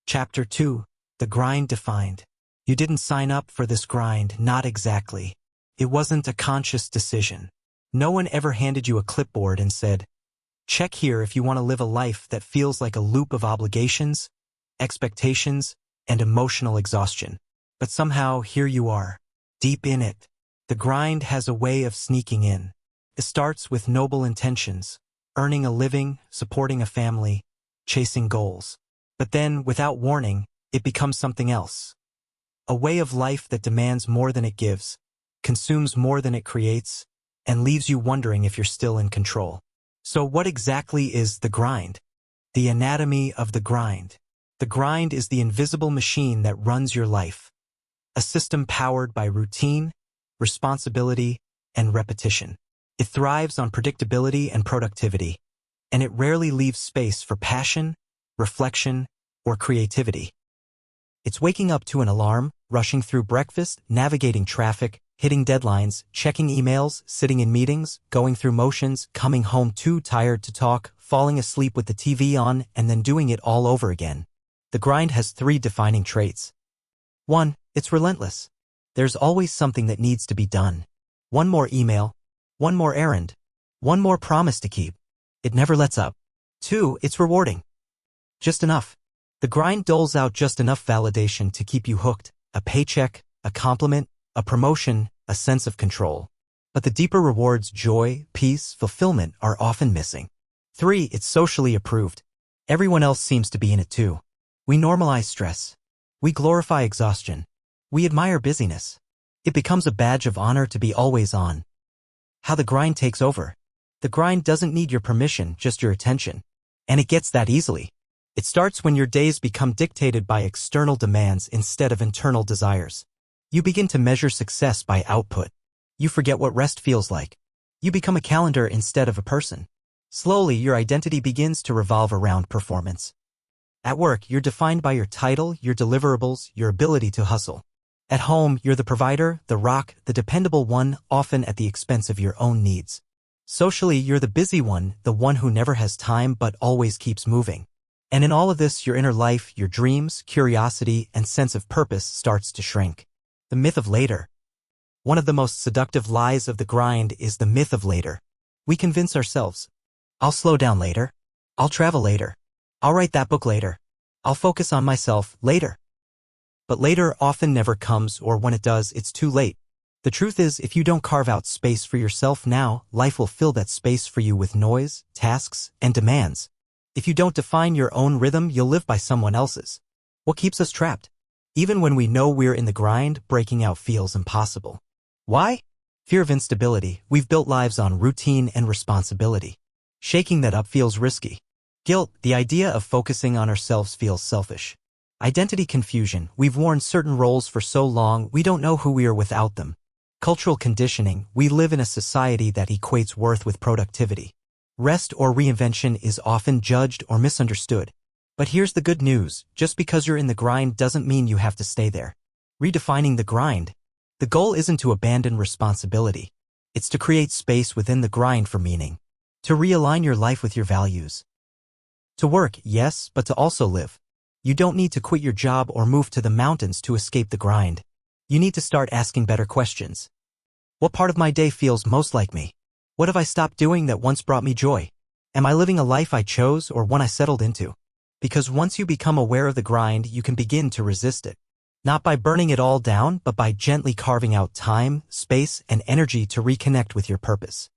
Chapter 2. The Grind Defined. You didn't sign up for this grind, not exactly. It wasn't a conscious decision. No one ever handed you a clipboard and said, check here if you want to live a life that feels like a loop of obligations, expectations, and emotional exhaustion. But somehow, here you are, deep in it. The grind has a way of sneaking in. It starts with noble intentions, earning a living, supporting a family, chasing goals. But then, without warning, it becomes something else. A way of life that demands more than it gives, consumes more than it creates, and leaves you wondering if you're still in control. So what exactly is the grind? The anatomy of the grind. The grind is the invisible machine that runs your life. A system powered by routine, responsibility, and repetition. It thrives on predictability and productivity, and it rarely leaves space for passion, reflection, or creativity. It's waking up to an alarm, rushing through breakfast, navigating traffic, hitting deadlines, checking emails, sitting in meetings, going through motions, coming home too tired to talk, falling asleep with the TV on, and then doing it all over again. The grind has 3 defining traits. 1. It's relentless. There's always something that needs to be done. One more email, one more errand, one more promise to keep. It never lets up. 2. It's rewarding. Just enough. The grind doles out just enough validation to keep you hooked. A paycheck, a compliment, a promotion, a sense of control. But the deeper rewards, joy, peace, fulfillment, are often missing. 3. It's socially approved. Everyone else seems to be in it too. We normalize stress. We glorify exhaustion. We admire busyness. It becomes a badge of honor to be always on. How the grind takes over. The grind doesn't need your permission, just your attention. And it gets that easily. It starts when your days become dictated by external demands instead of internal desires. You begin to measure success by output. You forget what rest feels like. You become a calendar instead of a person. Slowly, your identity begins to revolve around performance. At work, you're defined by your title, your deliverables, your ability to hustle. At home, you're the provider, the rock, the dependable one, often at the expense of your own needs. Socially, you're the busy one, the one who never has time but always keeps moving. And in all of this, your inner life, your dreams, curiosity, and sense of purpose starts to shrink. The myth of later. One of the most seductive lies of the grind is the myth of later. We convince ourselves, I'll slow down later. I'll travel later. I'll write that book later. I'll focus on myself later. But later often never comes, or when it does, it's too late. The truth is, if you don't carve out space for yourself now, life will fill that space for you with noise, tasks, and demands. If you don't define your own rhythm, you'll live by someone else's. What keeps us trapped? Even when we know we're in the grind, breaking out feels impossible. Why? Fear of instability. We've built lives on routine and responsibility. Shaking that up feels risky. Guilt. The idea of focusing on ourselves feels selfish. Identity confusion. We've worn certain roles for so long, we don't know who we are without them. Cultural conditioning. We live in a society that equates worth with productivity. Rest or reinvention is often judged or misunderstood. But here's the good news. Just because you're in the grind doesn't mean you have to stay there. Redefining the grind. The goal isn't to abandon responsibility. It's to create space within the grind for meaning. To realign your life with your values. To work, yes, but to also live. You don't need to quit your job or move to the mountains to escape the grind. You need to start asking better questions. What part of my day feels most like me? What have I stopped doing that once brought me joy? Am I living a life I chose or one I settled into? Because once you become aware of the grind, you can begin to resist it. Not by burning it all down, but by gently carving out time, space, and energy to reconnect with your purpose.